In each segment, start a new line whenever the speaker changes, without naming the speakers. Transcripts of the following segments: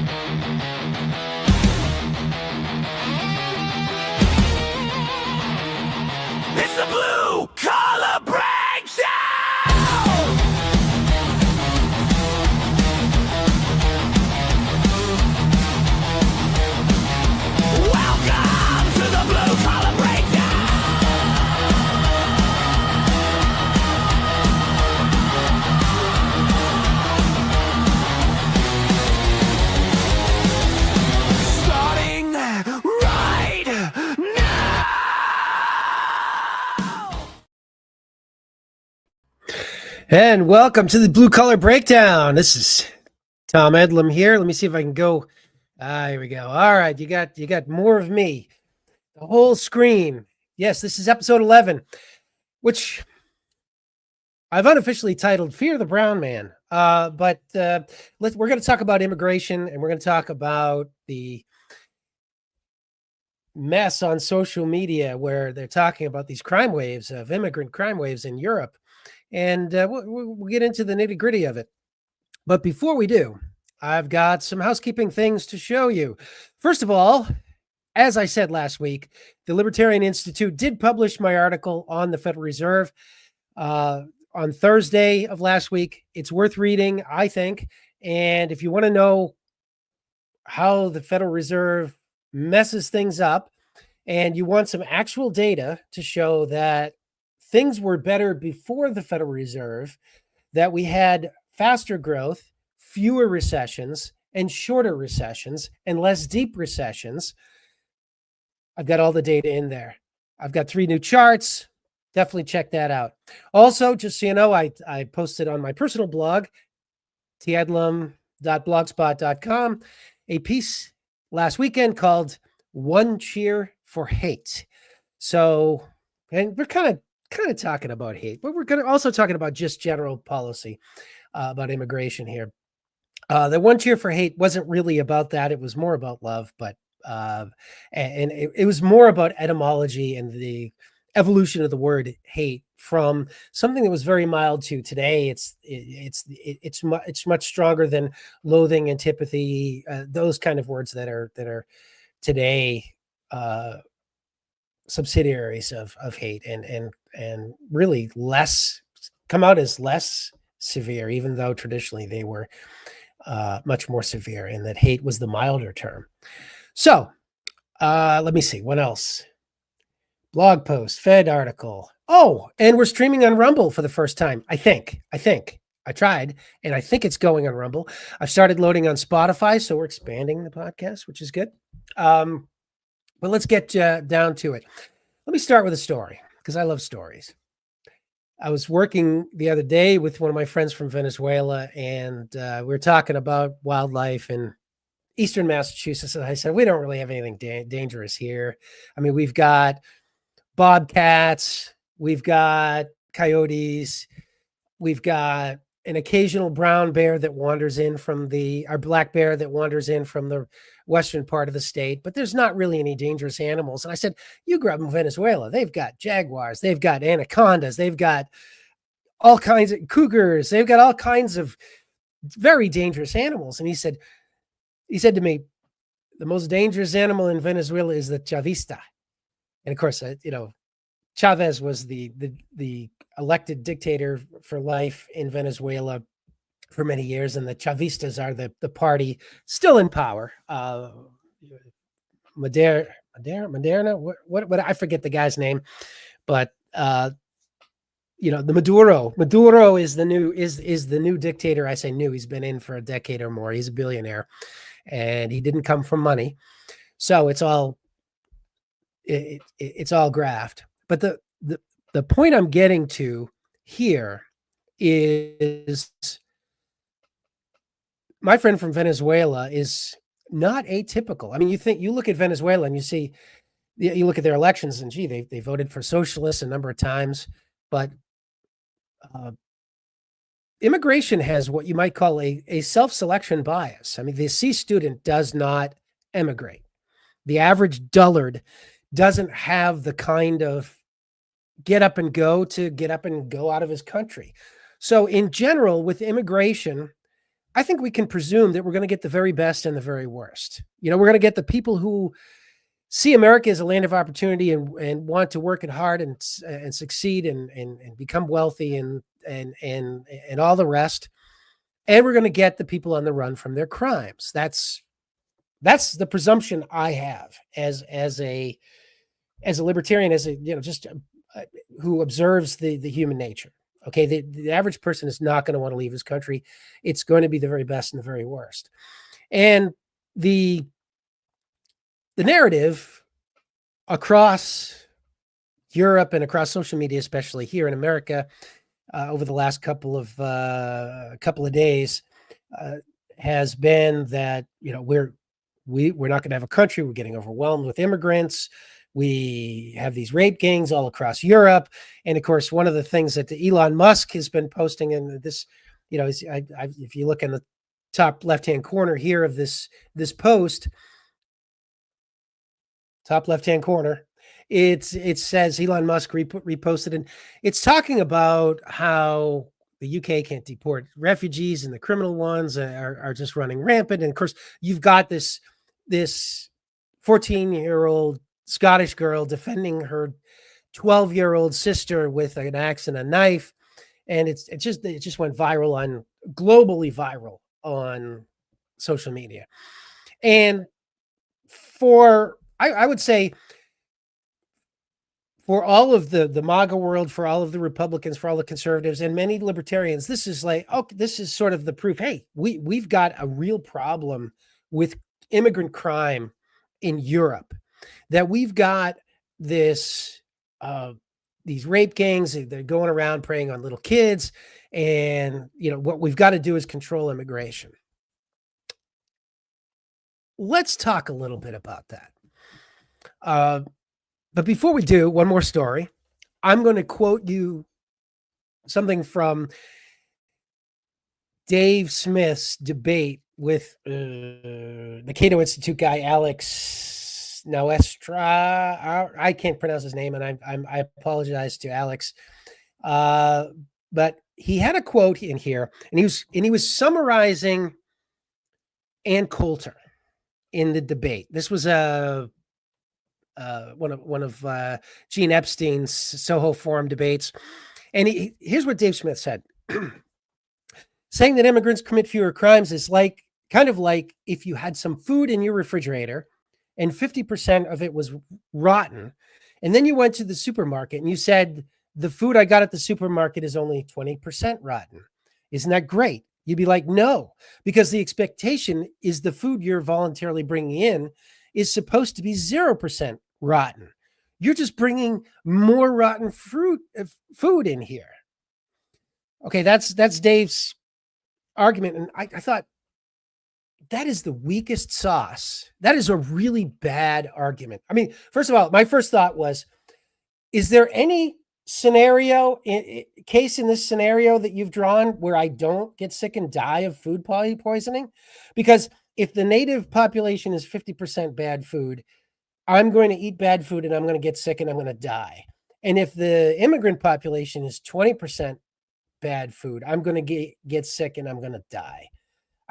It's the Blue Collar Breakdown! Welcome to the Blue Collar Breakdown! Starting right now!
And welcome to the Blue Collar Breakdown. This is Tom Eddlem here. Let me see if I can go. Here we go. All right, you got more of me. The whole screen. Yes, this is episode 11, which I've unofficially titled "Fear the Brown Man." But we're going to talk about immigration, and we're going to talk about the mess on social media where they're talking about these crime waves of immigrant crime waves in Europe. And we'll get into the nitty gritty of it. But before we do, I've got some housekeeping things to show you. First of all, as I said last week, the Libertarian Institute did publish my article on the Federal Reserve on Thursday of last week. It's worth reading, I think. And if you want to know how the Federal Reserve messes things up and you want some actual data to show that things were better before the Federal Reserve, that we had faster growth, fewer recessions, and shorter recessions, and less deep recessions. I've got all the data in there. I've got 3 new charts. Definitely check that out. Also, just so you know, I posted on my personal blog, teddlem.blogspot.com, a piece last weekend called "One Cheer for Hate." So, and we're kind of talking about hate, but we're also talking about just general policy about immigration here. The One Cheer for Hate wasn't really about that. It was more about love, but and it was more about etymology and the evolution of the word hate from something that was very mild to today. It's much stronger than loathing, antipathy, those kind of words that are today subsidiaries of hate, and really come out as less severe, even though traditionally they were much more severe, and that hate was the milder term. So let me see what else. Blog post, Fed article. Oh, and we're streaming on Rumble for the first time. I think I tried, and I think it's going on Rumble. I've started loading on Spotify, so we're expanding the podcast, which is good. But let's get down to it. Let me start with a story, because I love stories. I was working the other day with one of my friends from Venezuela, and we were talking about wildlife in eastern Massachusetts. And I said, we don't really have anything dangerous here. I mean, we've got bobcats, we've got coyotes, we've got an occasional brown bear that wanders in our black bear that wanders in from the western part of the state, but there's not really any dangerous animals. And I said, you grew up in Venezuela. They've got jaguars, they've got anacondas, they've got all kinds of cougars, they've got all kinds of very dangerous animals. And he said to me, the most dangerous animal in Venezuela is the Chavista. And of course, Chavez was the elected dictator for life in Venezuela for many years, and the Chavistas are the party still in power. Moderna, what I forget the guy's name, but the Maduro is the new dictator. I say new. He's been in for a decade or more. He's a billionaire, and he didn't come from money, so it's all graft. But the point I'm getting to here is my friend from Venezuela is not atypical. I mean, you look at Venezuela and you look at their elections, and gee, they voted for socialists a number of times, but immigration has what you might call a self-selection bias. I mean, the C student does not emigrate. The average dullard doesn't have the kind of get up and go out of his country. So in general, with immigration, I think we can presume that we're going to get the very best and the very worst. We're going to get the people who see America as a land of opportunity and want to work it hard and succeed and become wealthy and all the rest. And we're going to get the people on the run from their crimes. That's the presumption I have as a libertarian, just who observes the human nature. Okay, the average person is not going to want to leave his country. It's going to be the very best and the very worst. And the narrative across Europe and across social media, especially here in America, over the last couple of days, has been that we're not going to have a country. We're getting overwhelmed with immigrants. We have these rape gangs all across Europe, and of course, one of the things that Elon Musk has been posting in this, if you look in the top left-hand corner here of this post, top left-hand corner, it says Elon Musk reposted, and it's talking about how the UK can't deport refugees and the criminal ones are just running rampant. And of course, you've got this 14-year-old Scottish girl defending her 12-year-old sister with an axe and a knife, and it just went globally viral on social media. And I would say, for all of the MAGA world, for all of the Republicans, for all the conservatives, and many libertarians, this is this is sort of the proof. Hey, we've got a real problem with immigrant crime in Europe. That we've got these rape gangs. They're going around preying on little kids, and what we've got to do is control immigration. Let's talk a little bit about that. But before we do, one more story. I'm going to quote you something from Dave Smith's debate with the Cato Institute guy, Alex Noestra. I can't pronounce his name, and I apologize to Alex. But he had a quote in here, and he was summarizing Ann Coulter in the debate. This was one of Gene Epstein's Soho Forum debates. And here's what Dave Smith said. Saying that immigrants commit fewer crimes is kind of like if you had some food in your refrigerator and 50% of it was rotten, and then you went to the supermarket and you said, the food I got at the supermarket is only 20% rotten. Isn't that great? You'd be like, no, because the expectation is the food you're voluntarily bringing in is supposed to be 0% rotten. You're just bringing more rotten food in here. Okay, that's Dave's argument. And I thought, that is the weakest sauce. That is a really bad argument. I mean, first of all, my first thought was, is there any case in this scenario that you've drawn where I don't get sick and die of food poisoning? Because if the native population is 50% bad food, I'm going to eat bad food and I'm going to get sick and I'm going to die. And if the immigrant population is 20% bad food, I'm going to get sick and I'm going to die.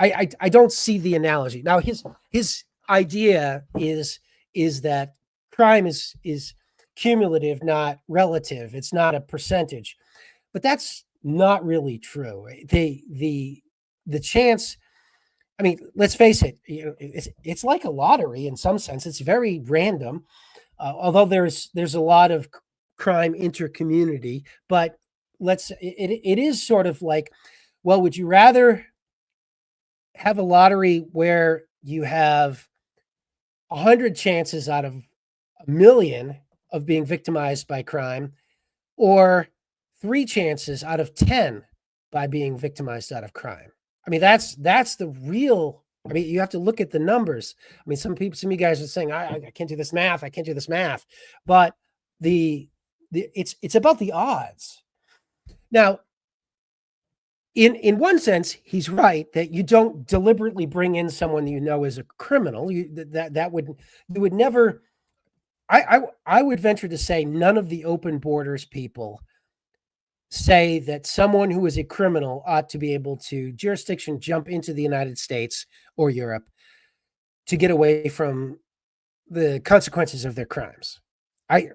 I don't see the analogy. Now, his idea is that crime is cumulative, not relative. It's not a percentage, but that's not really true. The chance. I mean, let's face it. It's like a lottery in some sense. It's very random, although there's a lot of crime intercommunity. But it is sort of like, well, would you rather have a lottery where you have 100 chances out of a million of being victimized by crime, or 3 chances out of 10 by being victimized out of crime? I mean, that's the real. I mean, you have to look at the numbers. I mean, some of you guys are saying, I can't do this math. I can't do this math. But it's about the odds. Now, in one sense, he's right that you don't deliberately bring in someone you know is a criminal. You would never. I would venture to say none of the open borders people say that someone who is a criminal ought to be able to jurisdiction jump into the United States or Europe to get away from the consequences of their crimes. I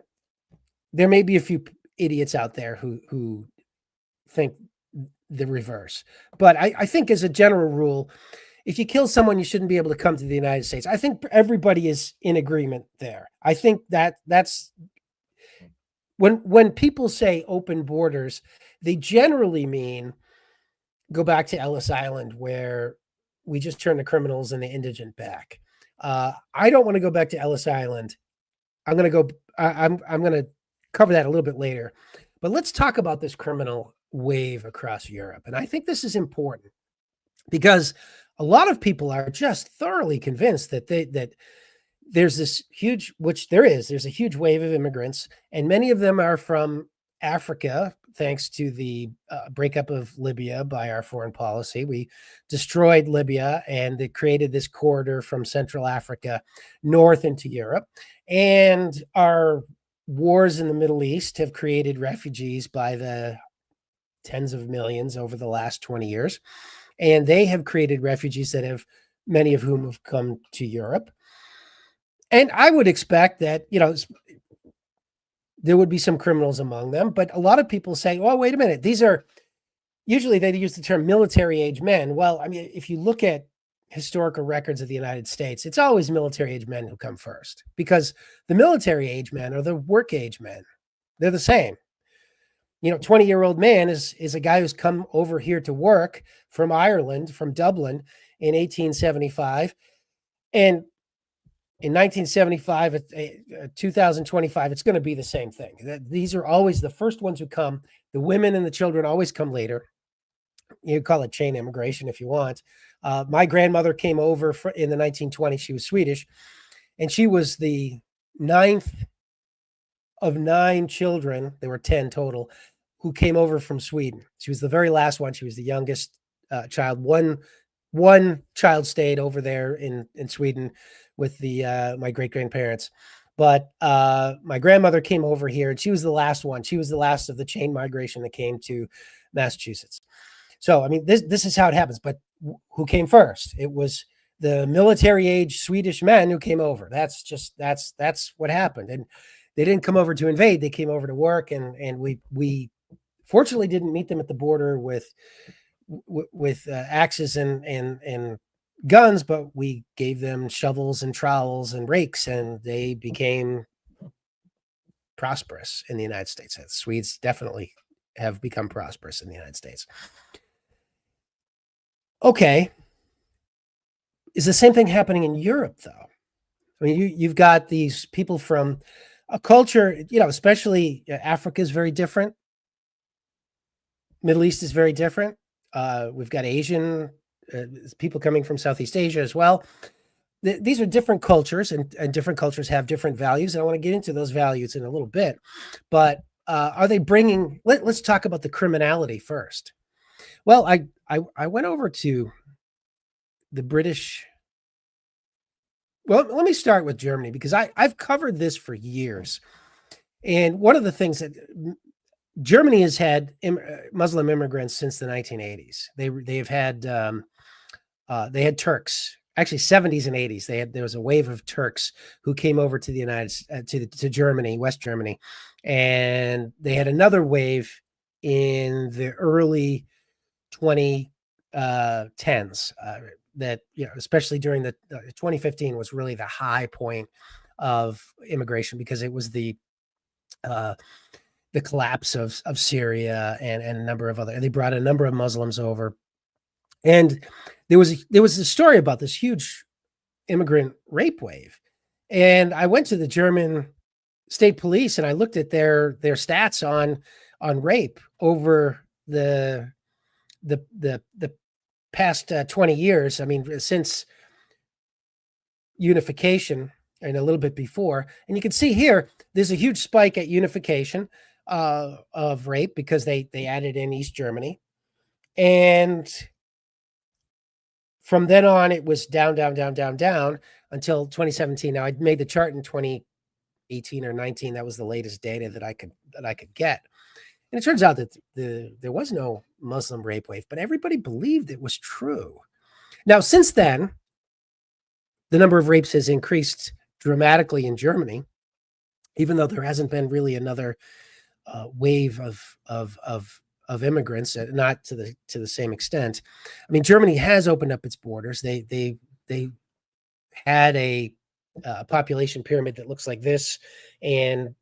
There may be a few idiots out there who think the reverse, but I think as a general rule, if you kill someone, you shouldn't be able to come to the United States. I think everybody is in agreement there. I think that's when people say open borders, they generally mean go back to Ellis Island where we just turn the criminals and the indigent back. I don't want to go back to Ellis Island. I'm going to go. I'm going to cover that a little bit later, but let's talk about this criminal wave across Europe. And I think this is important because a lot of people are just thoroughly convinced that there's this huge, which there's a huge wave of immigrants, and many of them are from Africa, thanks to the breakup of Libya by our foreign policy. We destroyed Libya and it created this corridor from Central Africa north into Europe. And our wars in the Middle East have created refugees by the tens of millions over the last 20 years. And they have created refugees that have, many of whom have come to Europe. And I would expect that, there would be some criminals among them, but a lot of people say, oh, wait a minute. These are usually they use the term military age men. Well, I mean, if you look at historical records of the United States, it's always military age men who come first because the military age men are the work age men. They're the same. 20-year-old man is a guy who's come over here to work from Ireland, from Dublin in 1875. And in 1975, 2025, it's going to be the same thing. These are always the first ones who come. The women and the children always come later. You call it chain immigration if you want. My grandmother came over in the 1920s. She was Swedish, and she was the ninth of 9 children. There were 10 total who came over from Sweden. She was the very last one. She was the youngest child. One child stayed over there in Sweden with my great grandparents, but my grandmother came over here, and she was the last one. She was the last of the chain migration that came to Massachusetts. So I mean, this is how it happens. But who came first? It was the military age Swedish men who came over. That's what happened, and they didn't come over to invade. They came over to work, and we fortunately didn't meet them at the border with axes and guns, but we gave them shovels and trowels and rakes, and they became prosperous in the United States. And Swedes definitely have become prosperous in the United States. Okay. Is the same thing happening in Europe, though? I mean, you've got these people from a culture, especially Africa is very different. Middle East is very different. We've got Asian people coming from Southeast Asia as well. These are different cultures, and different cultures have different values. And I want to get into those values in a little bit. But are they bringing? Let's talk about the criminality first. Well, I went over to the British. Well, let me start with Germany because I've covered this for years. And one of the things that Germany has had Muslim immigrants since the 1980s. They've had they had Turks, actually 70s and 80s. There was a wave of Turks who came over to the to Germany, West Germany, and they had another wave in the early 2010s. That especially during the 2015 was really the high point of immigration because it was the collapse of Syria and a number of other. They brought a number of Muslims over, and there was a story about this huge immigrant rape wave. And I went to the German state police and I looked at their stats on rape over the past 20 years. I mean, since unification and a little bit before. And you can see here, there's a huge spike at unification of rape because they added in East Germany. And from then on, it was down until 2017. Now I made the chart in 2018 or 19. That was the latest data that I could get. And it turns out that there was no Muslim rape wave, but everybody believed it was true. Now, since then, the number of rapes has increased dramatically in Germany, even though there hasn't been really another wave of immigrants, not to the same extent. I mean, Germany has opened up its borders. They had a population pyramid that looks like this, and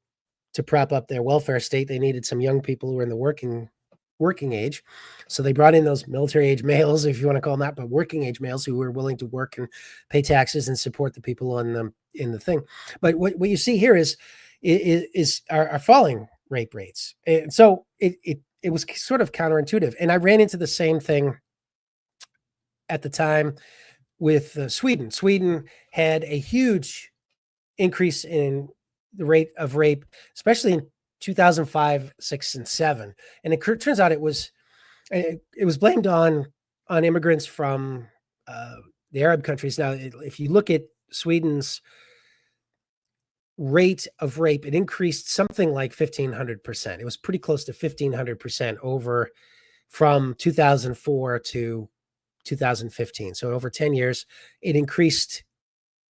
to prop up their welfare state, they needed some young people who were in the working age. So they brought in those military age males, if you want to call them that, but working age males who were willing to work and pay taxes and support the people in the thing. But what you see here is our falling rape rates. And so it was sort of counterintuitive. And I ran into the same thing at the time with Sweden. Sweden had a huge increase in the rate of rape, especially in 2005, 6, and 7. And it turns out it was blamed on immigrants from the Arab countries. Now, if you look at Sweden's rate of rape, it increased something like 1,500%. It was pretty close to 1,500% over from 2004 to 2015. So over 10 years, it increased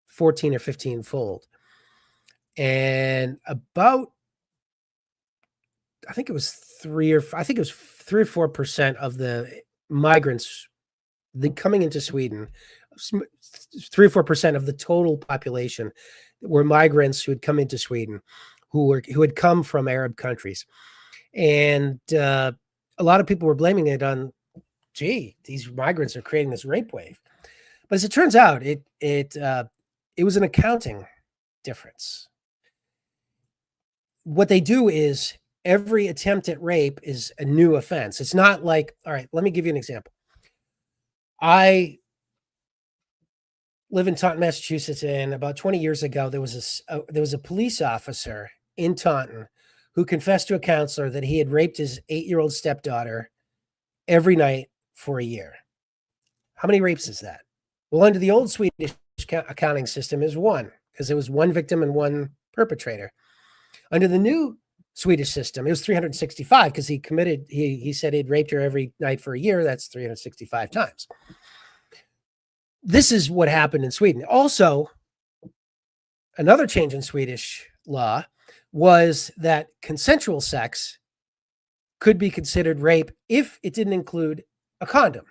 14 or 15 fold. And about, I think it was 3 or 4% of the migrants coming into Sweden, 3 or 4% of the total population were migrants who had come into Sweden, who had come from Arab countries. And a lot of people were blaming it on, gee, these migrants are creating this rape wave. But as it turns out, it was an accounting difference. What they do is every attempt at rape is a new offense. It's not like, all right, let me give you an example. I live in Taunton, Massachusetts, and about 20 years ago, there was a police officer in Taunton who confessed to a counselor that he had raped his 8-year-old stepdaughter every night for a year. How many rapes is that? Well, under the old Swedish accounting system is 1, because it was 1 victim and 1 perpetrator. Under the new Swedish system, it was 365 because he said he'd raped her every night for a year. That's 365 times. This is what happened in Sweden. Also, another change in Swedish law was that consensual sex could be considered rape if it didn't include a condom.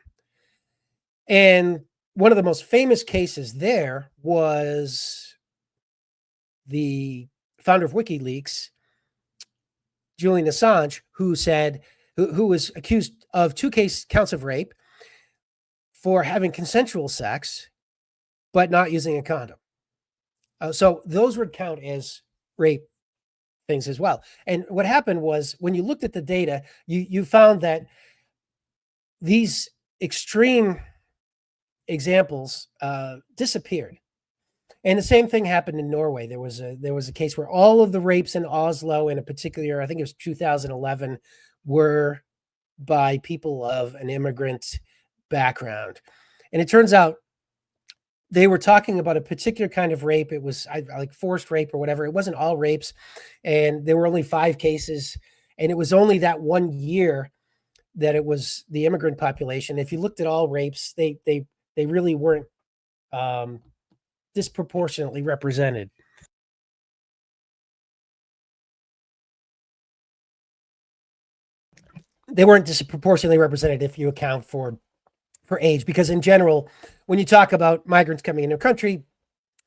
And one of the most famous cases there was the founder of WikiLeaks, Julian Assange, who was accused of 2 counts of rape for having consensual sex, but not using a condom. So those would count as rape things as well. And what happened was, when you looked at the data, you found that these extreme examples disappeared. And the same thing happened in Norway. There was a case where all of the rapes in Oslo, in a particular, I think it was 2011, were by people of an immigrant background. And it turns out they were talking about a particular kind of rape. It was like forced rape or whatever. It wasn't all rapes, and there were only 5 cases. And it was only that 1 year that it was the immigrant population. If you looked at all rapes, they really weren't disproportionately represented. They weren't disproportionately represented if you account for age, because in general, when you talk about migrants coming into a country,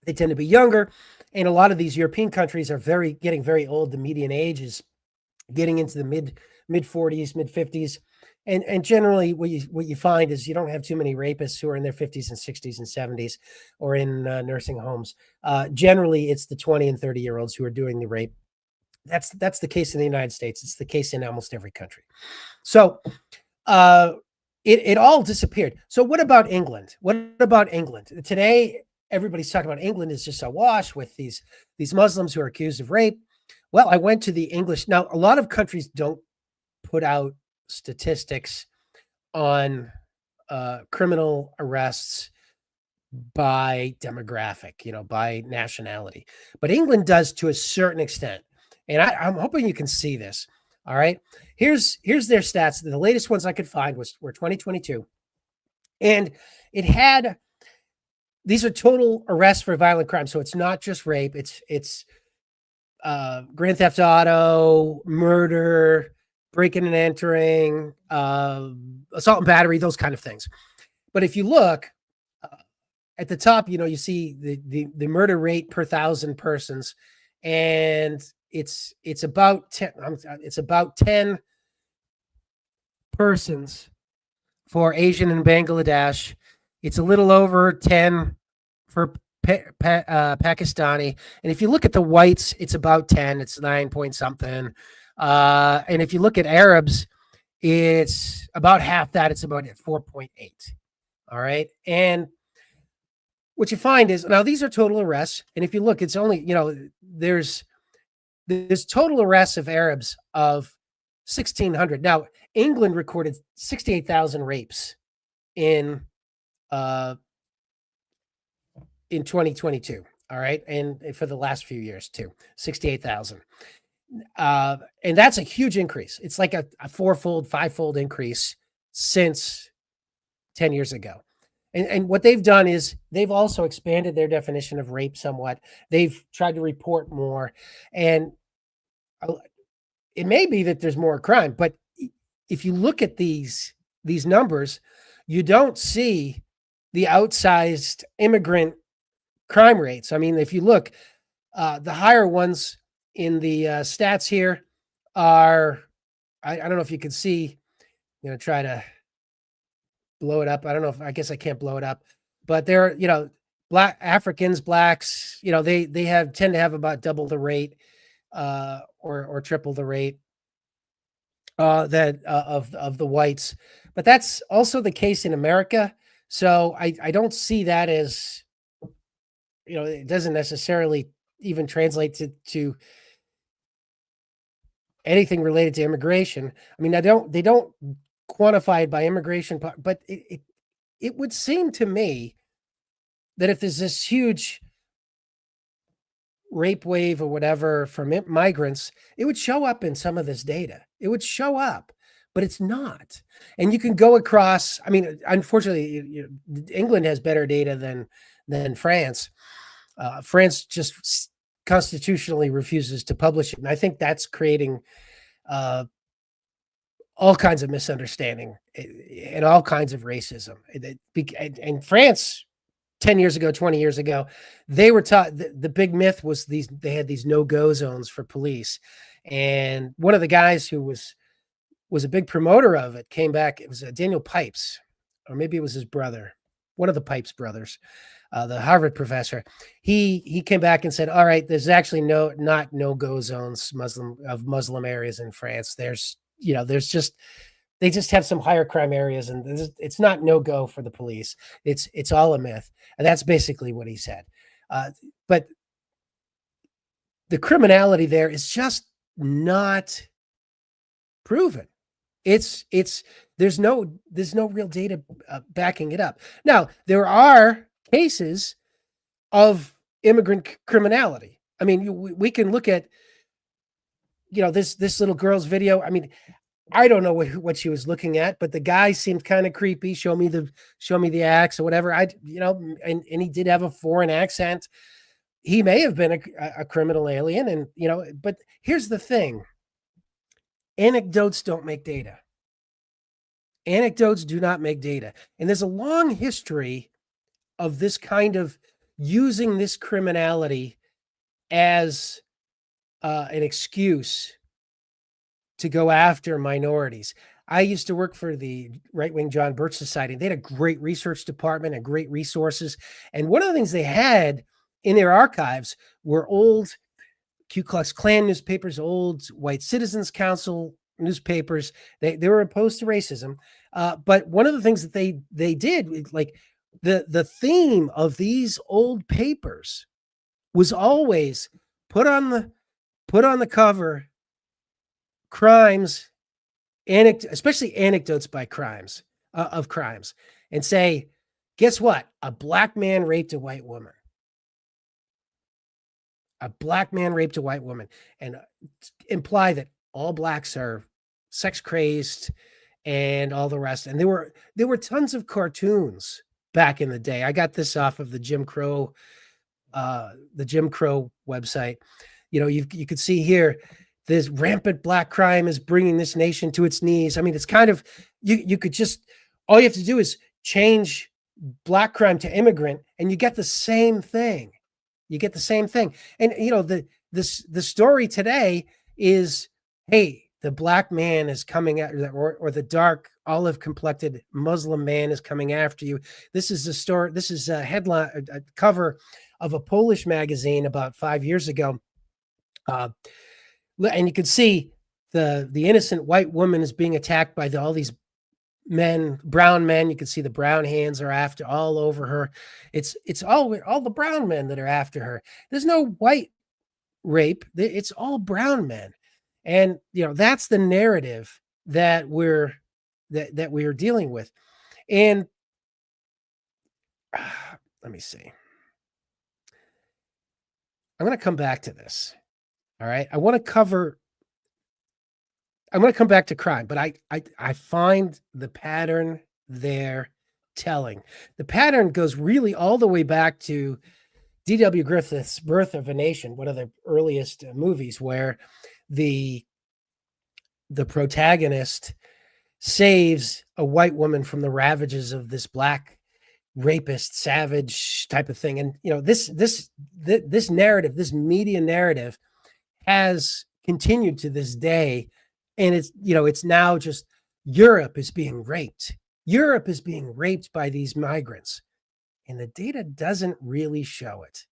they tend to be younger, and a lot of these European countries are getting very old. The median age is getting into the mid 40s, mid 50s. And generally what you find is you don't have too many rapists who are in their 50s and 60s and 70s or in nursing homes. Generally, it's the 20 and 30-year-olds who are doing the rape. That's the case in the United States. It's the case in almost every country. So it all disappeared. So what about England? What about England? Today, everybody's talking about England is just awash with these Muslims who are accused of rape. Well, I went to the English. Now, a lot of countries don't put out statistics on criminal arrests by demographic, by nationality. But England does to a certain extent. And I'm hoping you can see this. All right. Here's their stats. The latest ones I could find were 2022. And it had these are total arrests for violent crime. So it's not just rape, it's grand theft auto, murder, breaking and entering, assault and battery, those kind of things. But if you look at the top, you see the murder rate per thousand persons, and it's about 10. It's about 10 persons for Asian and Bangladesh. It's a little over 10 for Pakistani. And if you look at the whites, it's about 10. It's 9 point something. And if you look at Arabs, it's about half that. It's about 4.8. All right. And what you find is now these are total arrests. And if you look, it's only, there's total arrests of Arabs of 1,600. Now, England recorded 68,000 rapes in 2022. All right. And for the last few years too, 68,000. And that's a huge increase. It's like a fourfold, fivefold increase since 10 years ago. And what they've done is they've also expanded their definition of rape somewhat. They've tried to report more. And it may be that there's more crime, but if you look at these numbers, you don't see the outsized immigrant crime rates. I mean, if you look, the higher ones in the stats here are, I don't know if you can see, I'm going to try to blow it up. I don't know if, I guess I can't blow it up, but they're, Black Africans, blacks, they tend to have about double the rate, or triple the rate that of the whites. But that's also the case in America. So I don't see that as, it doesn't necessarily even translate to anything related to immigration. I mean, they don't quantify it by immigration, but it would seem to me that if there's this huge rape wave or whatever from migrants, it would show up in some of this data. It would show up, but it's not. And you can go across. I mean, unfortunately, England has better data than France. France just constitutionally refuses to publish it, and I think that's creating all kinds of misunderstanding and all kinds of racism. And France, 10 years ago, 20 years ago, they were taught the big myth was they had these no-go zones for police. And one of the guys who was a big promoter of it came back. It was Daniel Pipes, or maybe it was his brother, one of the Pipes brothers, the Harvard professor. He came back and said, all right, there's actually not no-go zones Muslim areas in France. There's they just have some higher crime areas, and it's not no-go for the police. It's all a myth. And that's basically what he said. But the criminality there is just not proven. There's no real data backing it up. Now, there are cases of immigrant criminality. I mean, we can look at, this little girl's video. I mean, I don't know what she was looking at, but the guy seemed kind of creepy. Show me the axe or whatever. And he did have a foreign accent. He may have been a criminal alien, and but here's the thing. Anecdotes don't make data. Anecdotes do not make data. And there's a long history of this kind of using this criminality as an excuse to go after minorities. I used to work for the right-wing John Birch Society. They had a great research department and great resources. And one of the things they had in their archives were old Ku Klux Klan newspapers, old White Citizens Council newspapers. They were opposed to racism. But one of the things that they did, like the theme of these old papers was always put on the cover crimes, especially anecdotes by crimes of crimes, and say, guess what? A black man raped a white woman. A black man raped a white woman, and imply that all blacks are sex crazed and all the rest. And there were tons of cartoons back in the day. I got this off of the Jim Crow website. You could see here this rampant black crime is bringing this nation to its knees. I mean, it's kind of you could just all you have to do is change black crime to immigrant, and you get the same thing. You get the same thing. And the story today is, hey, the black man is coming at or the dark olive complected Muslim man is coming after you. This is a story. This is a headline, a cover of a Polish magazine about 5 years ago. Uh, and you can see the innocent white woman is being attacked by all these men, brown men. You can see the brown hands are after all over her. It's all the brown men that are after her. There's no white rape. It's all brown men. And that's the narrative that we're dealing with. And let me see. I'm going to come back to this. All right. I'm going to come back to crime, but I find the pattern there telling. The pattern goes really all the way back to D.W. Griffith's Birth of a Nation, one of the earliest movies where the protagonist saves a white woman from the ravages of this black rapist, savage type of thing. And this narrative, this media narrative, has continued to this day, and it's now just Europe is being raped. Europe is being raped by these migrants, and the data doesn't really show it.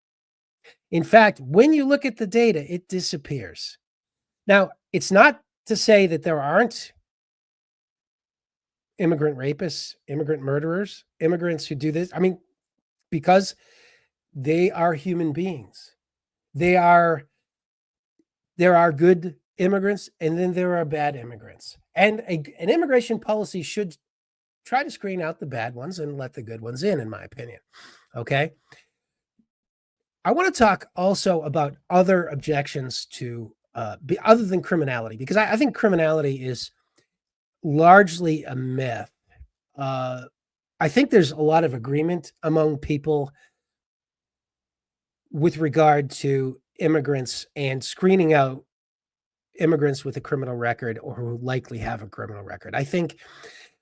In fact, when you look at the data, it disappears. Now, it's not to say that there aren't immigrant rapists, immigrant murderers, immigrants who do this. I mean, because they are human beings. There are good immigrants, and then there are bad immigrants. And an immigration policy should try to screen out the bad ones and let the good ones in my opinion. Okay. I want to talk also about other objections to other than criminality, because I think criminality is largely a myth. I think there's a lot of agreement among people with regard to immigrants and screening out immigrants with a criminal record or who likely have a criminal record. I think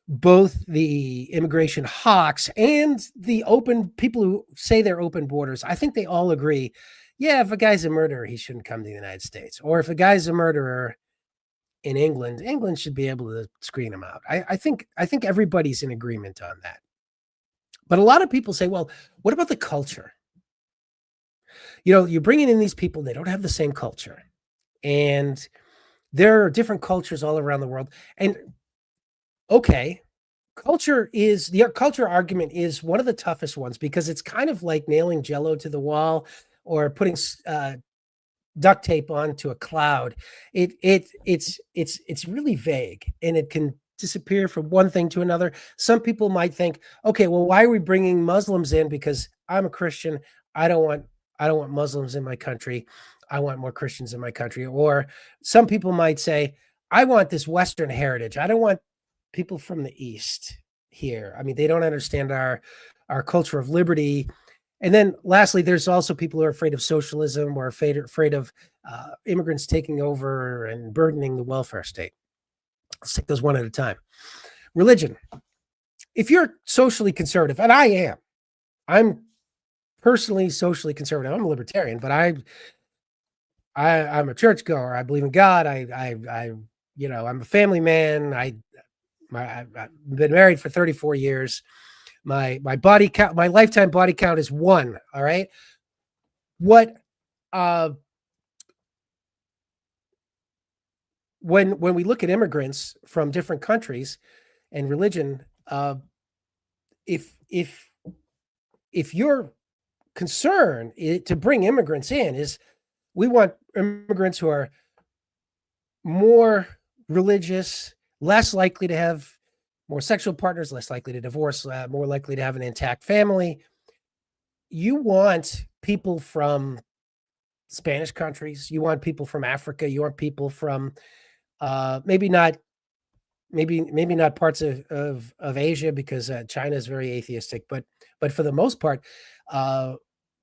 both the immigration hawks and the open people who say they're open borders, I think they all agree, yeah, if a guy's a murderer, he shouldn't come to the United States. Or if a guy's a murderer in England, England should be able to screen him out. I think everybody's in agreement on that. But a lot of people say, well, what about the culture? You're bringing in these people, they don't have the same culture. And there are different cultures all around the world. And okay, the culture argument is one of the toughest ones because it's kind of like nailing jello to the wall or putting duct tape onto a cloud. It's really vague, and it can disappear from one thing to another. Some people might think, okay, well, why are we bringing Muslims in? Because I'm a Christian. I don't want Muslims in my country. I want more Christians in my country. Or some people might say, I want this Western heritage. I don't want people from the East here. I mean, they don't understand our culture of liberty. And then lastly, there's also people who are afraid of socialism or afraid of immigrants taking over and burdening the welfare state. Let's take those one at a time. Religion. If you're socially conservative, and I am, I'm personally socially conservative. I'm a libertarian, but I'm a churchgoer. I believe in God. I'm a family man. I've been married for 34 years. My body count, my lifetime body count is 1. All right. What when we look at immigrants from different countries and religion, if your concern to bring immigrants in is we want immigrants who are more religious, less likely to have more sexual partners, less likely to divorce, more likely to have an intact family. You want people from Spanish countries. You want people from Africa. You want people from Maybe not, maybe not parts of Asia because China is very atheistic, but for the most part, uh,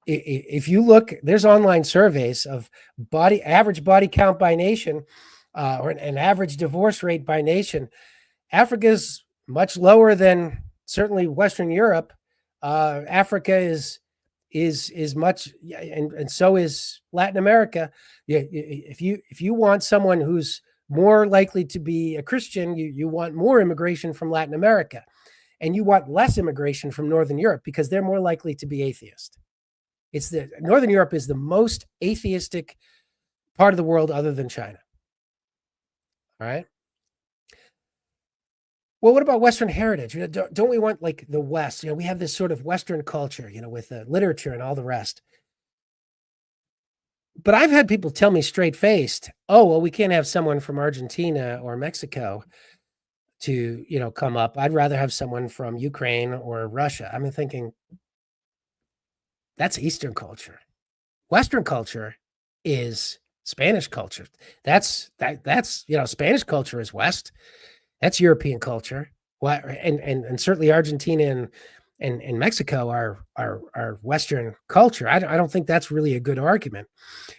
if you look, there's online surveys of average body count by nation, or an average divorce rate by nation. Africa's much lower than certainly Western Europe. Africa is much, yeah, and so is Latin America. Yeah, if you want someone who's more likely to be a Christian, you want more immigration from Latin America, and you want less immigration from Northern Europe because they're more likely to be atheist. It's the Northern Europe is the most atheistic part of the world other than China. All right. Well, what about Western heritage? Don't we want like the West? We have this sort of Western culture, with literature and all the rest. But I've had people tell me straight faced, "Oh, well, we can't have someone from Argentina or Mexico to, come up. I'd rather have someone from Ukraine or Russia." I'm thinking that's Eastern culture. Western culture is Spanish culture. That's Spanish culture is West. That's European culture. What and certainly Argentina and Mexico are Western culture. I don't think that's really a good argument.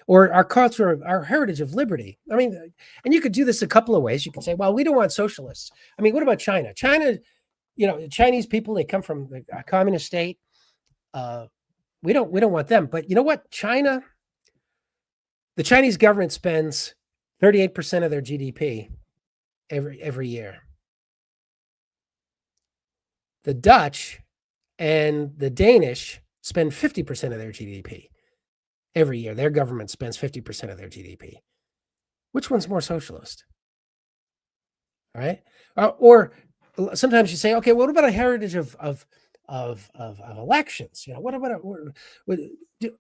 Or our culture, our heritage of liberty. I mean, and you could do this a couple of ways. You could say, well, we don't want socialists. I mean, what about China? China, the Chinese people, they come from a communist state. We don't want them. But you know what? The Chinese government spends 38% of their GDP every year. The Dutch and the Danish spend 50% of their GDP every year. Their government spends 50% of their GDP. Which one's more socialist? All right. Or sometimes you say, okay, what about a heritage of elections? What about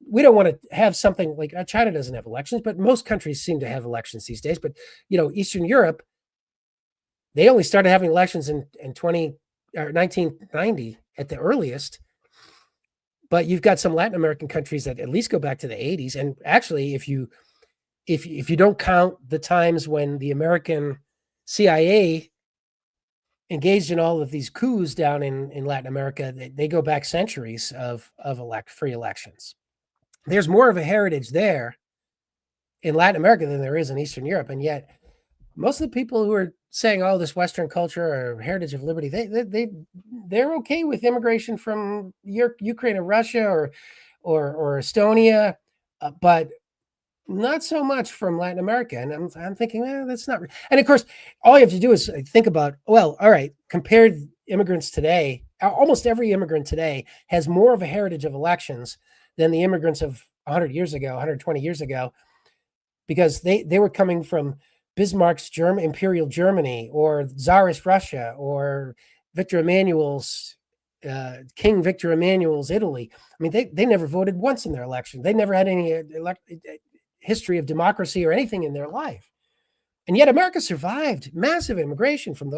we don't want to have something like China doesn't have elections, but most countries seem to have elections these days. But Eastern Europe, they only started having elections in 1990 at the earliest. But you've got some Latin American countries that at least go back to the 80s. And actually, if you don't count the times when the American CIA engaged in all of these coups down in Latin America, they go back centuries of free elections. There's more of a heritage there in Latin America than there is in Eastern Europe, and yet most of the people who are saying, "Oh, this Western culture or heritage of liberty," they're okay with immigration from Ukraine or Russia or Estonia, but not so much from Latin America. And I'm thinking, that's not. And of course, all you have to do is think about, well, all right, compared immigrants today, almost every immigrant today has more of a heritage of elections than the immigrants of 100 years ago, 120 years ago, because they were coming from Bismarck's Imperial Germany or Tsarist Russia or Victor Emmanuel's King Victor Emmanuel's Italy. I mean, they never voted once in their election. They never had any history of democracy or anything in their life. And yet America survived massive immigration from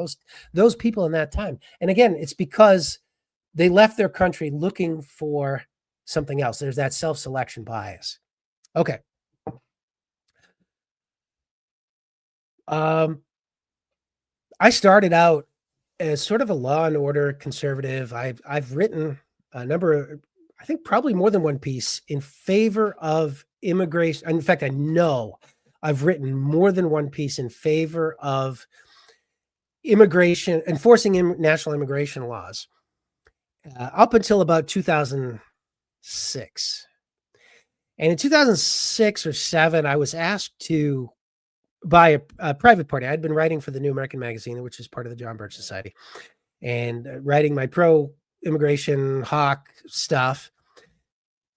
those people in that time. And again, it's because they left their country looking for something else. There's that self-selection bias. Okay. I started out as sort of a law and order conservative. I've written a number of, I think probably more than one piece in favor of immigration. In fact, I know I've written more than one piece in favor of immigration, enforcing national immigration laws, up until about 2006. And in 2006 or 7, I was asked to by a private party. I'd been writing for the New American Magazine, which is part of the John Birch Society, and writing my pro-immigration hawk stuff.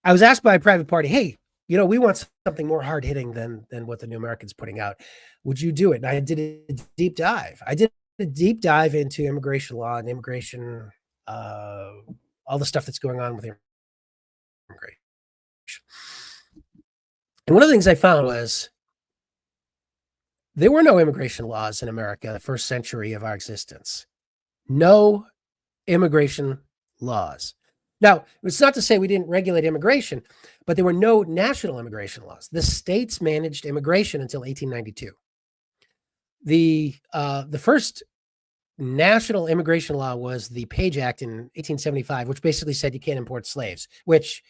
I was asked by a private party, hey, we want something more hard-hitting than what the New American's putting out. Would you do it? And I did a deep dive. I did a deep dive into immigration law and immigration, all the stuff that's going on with immigration. And one of the things I found was there were no immigration laws in America the first century of our existence. No immigration laws. Now, it's not to say we didn't regulate immigration, but there were no national immigration laws. The states managed immigration until 1892. The first national immigration law was the Page Act in 1875, which basically said you can't import slaves, which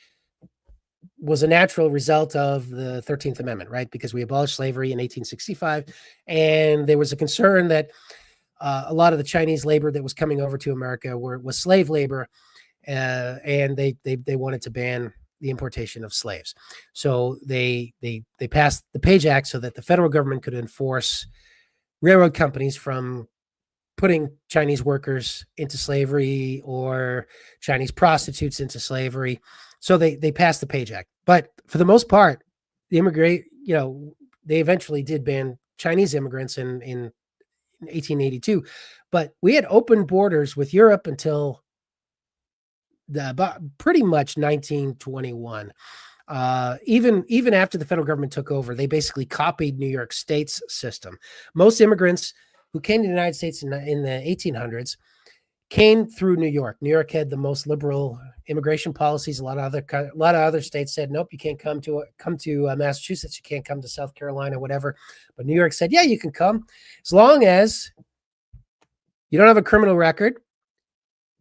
was a natural result of the 13th Amendment, right? Because we abolished slavery in 1865. And there was a concern that a lot of the Chinese labor that was coming over to America was slave labor, and they wanted to ban the importation of slaves. So they passed the Page Act so that the federal government could enforce railroad companies from putting Chinese workers into slavery or Chinese prostitutes into slavery. So they passed the Page Act. But for the most part, they eventually did ban Chinese immigrants in 1882. But we had open borders with Europe until about pretty much 1921. Even after the federal government took over, they basically copied New York State's system. Most immigrants who came to the United States in the 1800s came through New York. New York had the most liberal immigration policies. A lot of other states said, nope, you can't come to Massachusetts. You can't come to South Carolina, whatever. But New York said, yeah, you can come as long as you don't have a criminal record,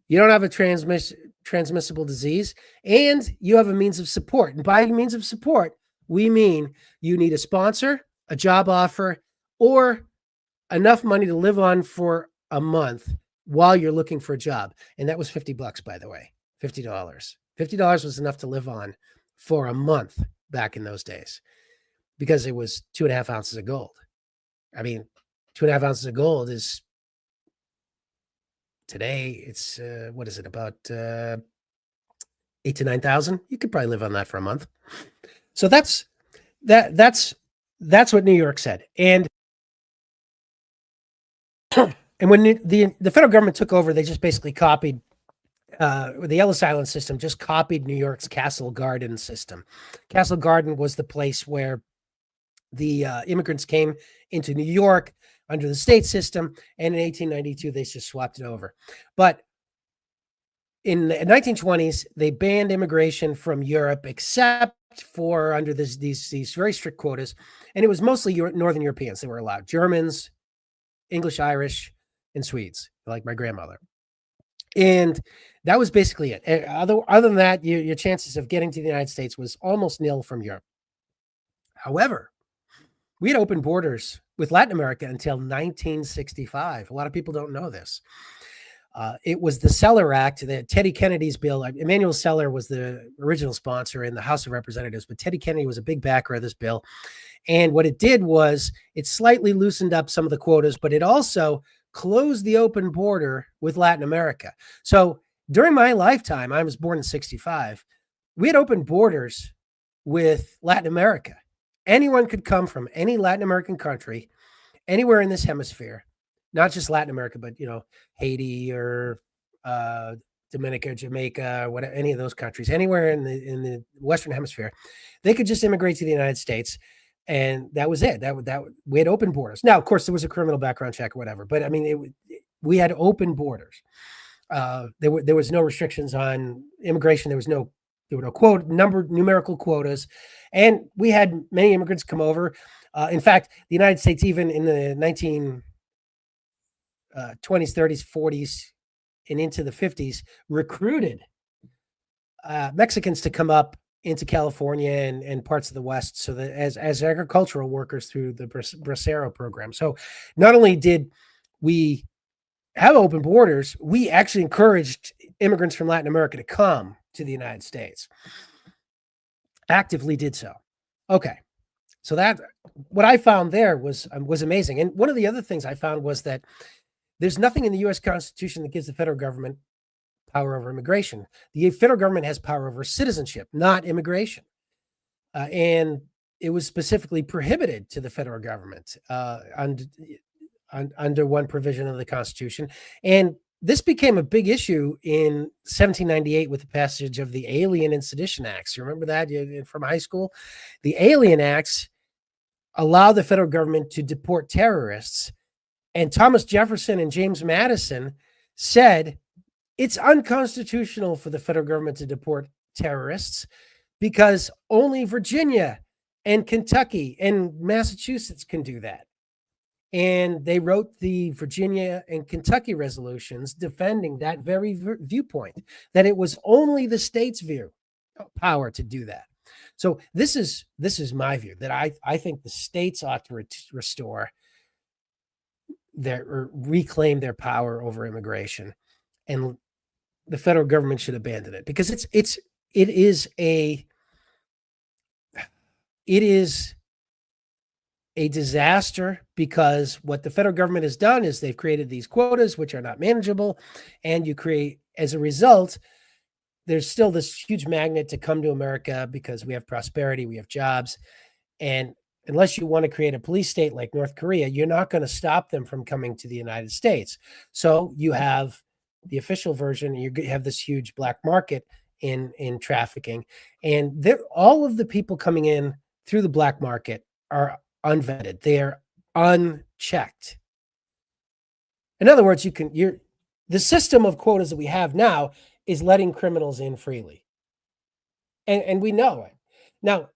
you don't have a transmissible disease, and you have a means of support. And by means of support, we mean you need a sponsor, a job offer, or enough money to live on for a month while you're looking for a job. And that was $50, by the way, $50. $50 was enough to live on for a month back in those days because it was 2.5 ounces of gold. I mean, 2.5 ounces of gold is today, it's what is it, about 8 to 9,000? You could probably live on that for a month. So that's what New York said. And when the federal government took over, they just basically copied the Ellis Island system, just copied New York's Castle Garden system. Castle Garden was the place where the immigrants came into New York under the state system, and in 1892 they just swapped it over. But in the 1920s, they banned immigration from Europe, except for under these very strict quotas, and it was mostly Northern Europeans that were allowed: Germans, English, Irish, and Swedes, like my grandmother. And that was basically it. Other than that, your chances of getting to the United States was almost nil from Europe. However, we had open borders with Latin America until 1965. A lot of people don't know this. It was the Seller Act, that Teddy Kennedy's bill. Emmanuel Seller was the original sponsor in the House of Representatives, but Teddy Kennedy was a big backer of this bill. And what it did was it slightly loosened up some of the quotas, but it also closed the open border with Latin America. So during my lifetime, I was born in 65, we had open borders with Latin America. Anyone could come from any Latin American country, anywhere in this hemisphere, not just Latin America, but, Haiti or Dominica, Jamaica, whatever, any of those countries, anywhere in the Western Hemisphere, they could just immigrate to the United States. And that was it. We had open borders. Now, of course, there was a criminal background check or whatever, but I mean, we had open borders. There was no restrictions on immigration. There were no numerical quotas, and we had many immigrants come over. In fact, the United States, even in the 1920s, 30s, 40s, and into the 50s, recruited Mexicans to come up into California and parts of the West, so that as agricultural workers through the Bracero program. So not only did we have open borders, we actually encouraged immigrants from Latin America to come to the United States. Actively did so. Okay. So that what I found there was amazing. And one of the other things I found was that there's nothing in the US Constitution that gives the federal government power over immigration. The federal government has power over citizenship, not immigration. And it was specifically prohibited to the federal government under one provision of the Constitution. And this became a big issue in 1798 with the passage of the Alien and Sedition Acts. You remember that from high school? The Alien Acts allow the federal government to deport terrorists. And Thomas Jefferson and James Madison said it's unconstitutional for the federal government to deport terrorists because only Virginia and Kentucky and Massachusetts can do that. And they wrote the Virginia and Kentucky resolutions defending that very viewpoint, that it was only the state's view power to do that. So this is my view, that I think the states ought to restore their, or reclaim their power over immigration, and the federal government should abandon it, because it is a disaster, because what the federal government has done is they've created these quotas which are not manageable, and you create, as a result, there's still this huge magnet to come to America because we have prosperity, we have jobs, and unless you want to create a police state like North Korea, you're not going to stop them from coming to the United States. So you have the official version, you have this huge black market in trafficking, and all of the people coming in through the black market are unvetted. They are unchecked. In other words, the system of quotas that we have now is letting criminals in freely. And we know it. Now,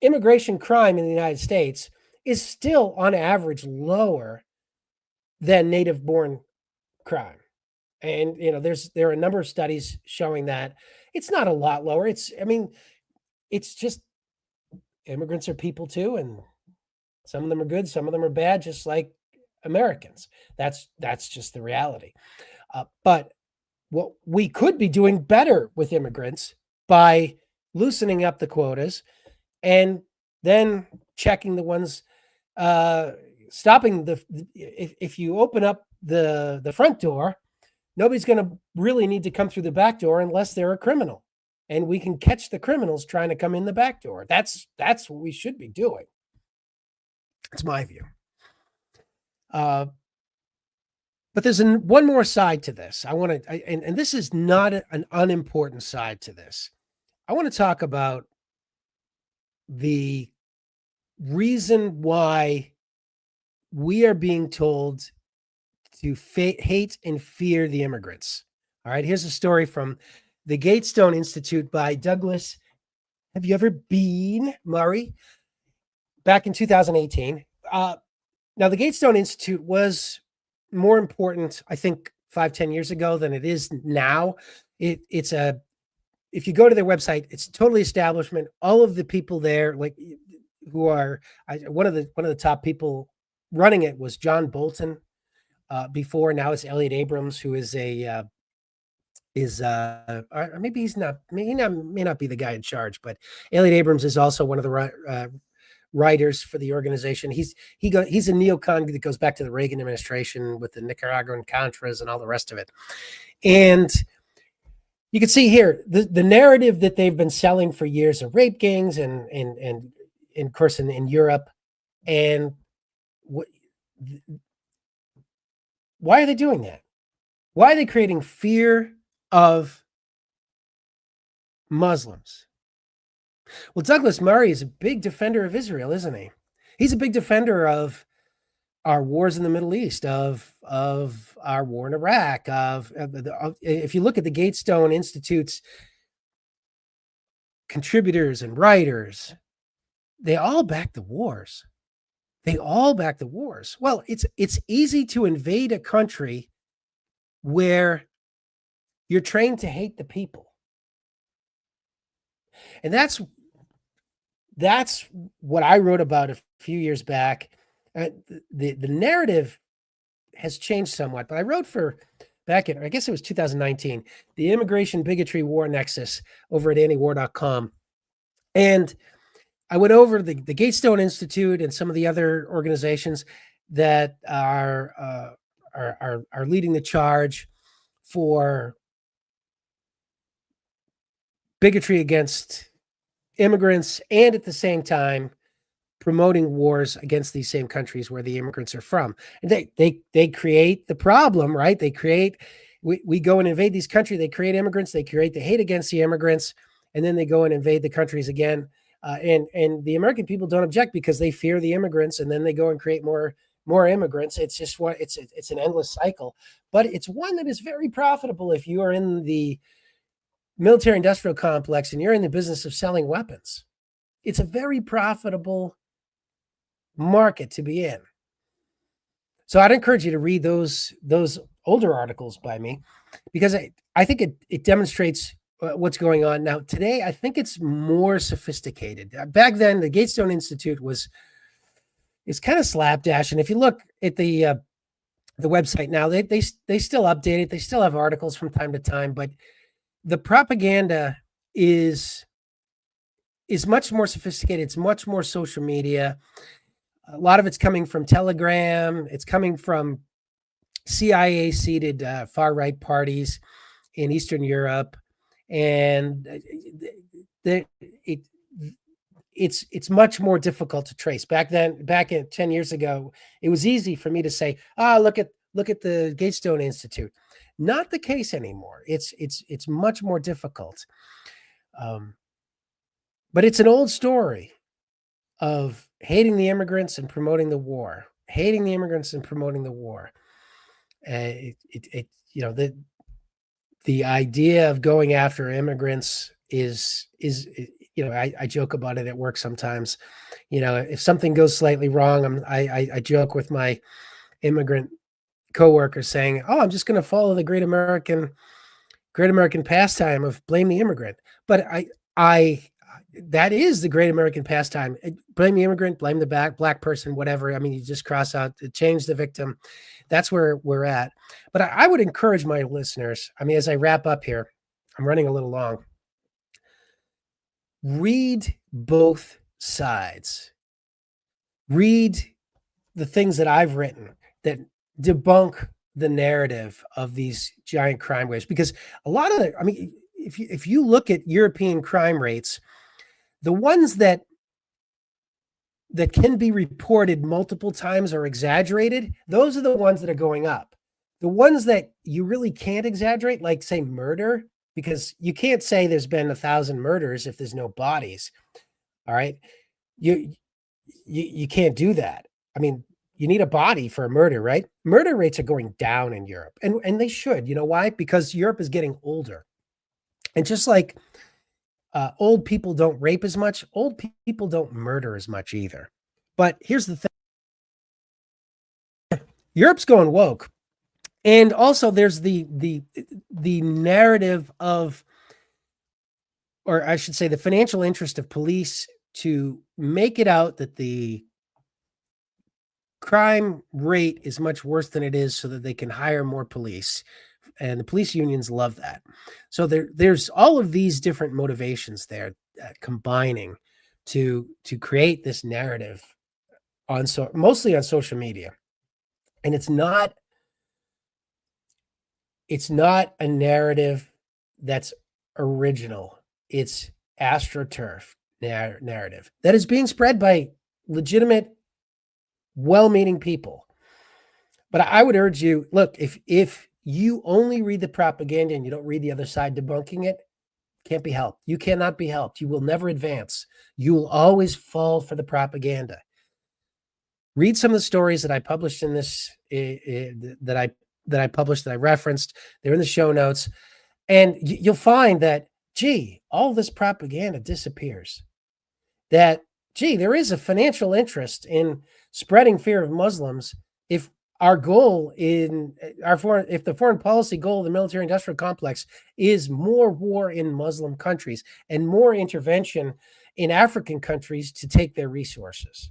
immigration crime in the United States is still on average lower than native born crime. And there are a number of studies showing that it's not a lot lower. It's just, immigrants are people too, and some of them are good, some of them are bad, just like Americans. That's just the reality. But what we could be doing better with immigrants by loosening up the quotas, and then checking the ones, stopping if you open up the front door, nobody's going to really need to come through the back door unless they're a criminal, and we can catch the criminals trying to come in the back door. That's what we should be doing. It's my view. But there's one more side to this. And this is not an unimportant side to this. I want to talk about the reason why we are being told to hate and fear the immigrants. All right, here's a story from the Gatestone Institute by Douglas. Have you ever been, Murray? Back in 2018. Now, the Gatestone Institute was more important, I think, 5-10 years ago than it is now. If you go to their website, it's totally establishment. All of the people there, like, who are one of the top people running it was John Bolton. Before, now it's Elliot Abrams, who is or maybe he's not, may not be the guy in charge, but Elliot Abrams is also one of the writers for the organization. He's a neocon that goes back to the Reagan administration with the Nicaraguan Contras and all the rest of it. And you can see here the narrative that they've been selling for years of rape gangs and of course in Europe. And why are they doing that? Why are they creating fear of Muslims? Well, Douglas Murray is a big defender of Israel, isn't he? He's a big defender of our wars in the Middle East, of our war in Iraq, if you look at the Gatestone Institute's contributors and writers, they all back the wars. They all back the wars. Well, it's easy to invade a country where you're trained to hate the people. And that's what I wrote about a few years back. The narrative has changed somewhat, but I wrote for back in, I guess it was 2019, the Immigration Bigotry War Nexus over at antiwar.com. And I went over the Gatestone Institute and some of the other organizations that are leading the charge for bigotry against immigrants, and at the same time promoting wars against these same countries where the immigrants are from. And they create the problem, right? We go and invade these countries, they create immigrants, they create the hate against the immigrants, and then they go and invade the countries again. And the American people don't object because they fear the immigrants, and then they go and create more immigrants. It's just it's an endless cycle, but it's one that is very profitable if you are in the military industrial complex and you're in the business of selling weapons. It's a very profitable market to be in. So I'd encourage you to read those older articles by me, because I think it demonstrates what's going on now. Today, I think it's more sophisticated. Back then, the Gatestone Institute is kind of slapdash, and if you look at the website now, they still update it. They still have articles from time to time, but the propaganda is much more sophisticated. It's much more social media. A lot of it's coming from Telegram. It's coming from CIA seated far right parties in Eastern Europe, and it's much more difficult to trace. Back 10 years ago, it was easy for me to say, look at the Gatestone Institute. Not the case anymore. It's much more difficult. But it's an old story of hating the immigrants and promoting the war. Hating the immigrants and promoting the war. The idea of going after immigrants is I joke about it at work sometimes. If something goes slightly wrong, I joke with my immigrant coworkers saying, "Oh, I'm just going to follow the great American pastime of blame the immigrant." But I that is the great American pastime. Blame the immigrant, blame the black person, whatever. I mean, you just cross out, change the victim. That's where we're at. But I would encourage my listeners, I mean, as I wrap up here, I'm running a little long. Read both sides. Read the things that I've written that debunk the narrative of these giant crime waves, because a lot of if you look at European crime rates, the ones that can be reported multiple times or exaggerated, those are the ones that are going up. The ones that you really can't exaggerate, like say murder, because you can't say there's been 1,000 murders if there's no bodies. All right. You can't do that. I mean, you need a body for a murder, right? Murder rates are going down in Europe, and they should. You know why? Because Europe is getting older. And just like old people don't rape as much, old people don't murder as much either. But here's the thing. Europe's going woke. And also there's the narrative of, or I should say the financial interest of police to make it out that the crime rate is much worse than it is so that they can hire more police. And the police unions love that. So there's all of these different motivations there combining to create this narrative mostly on social media. And it's not a narrative that's original. It's AstroTurf narrative that is being spread by legitimate, well-meaning people. But I would urge you, look, if you only read the propaganda and you don't read the other side debunking it, can't be helped. You cannot be helped. You will never advance. You will always fall for the propaganda. Read some of the stories that I published in this, that I referenced. They're in the show notes. And you'll find that, all this propaganda disappears. That, there is a financial interest in spreading fear of Muslims if if the foreign policy goal of the military industrial complex is more war in Muslim countries and more intervention in African countries to take their resources.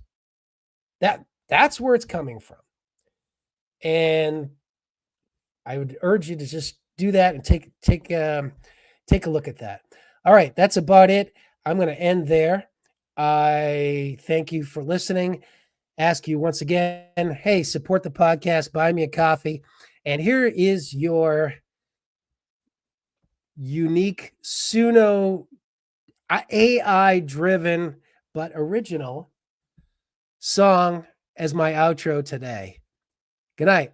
That's where it's coming from. And I would urge you to just do that and take a look at that. All right, that's about it. I'm going to end there. I thank you for listening. Ask you once again, hey, support the podcast, buy me a coffee. And here is your unique Suno AI-driven but original song as my outro today. Good night.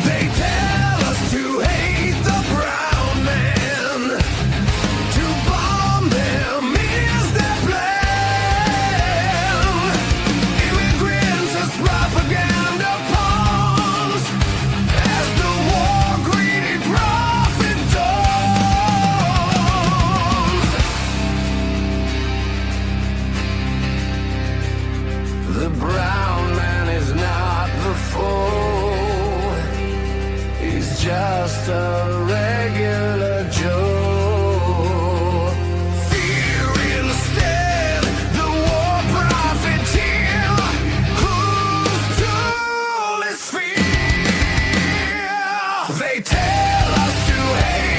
They tell us to hate the brown man, to bomb them is their plan. just a regular Joe. Fear instead, the war profiteer, whose tool is fear. They tell us to hate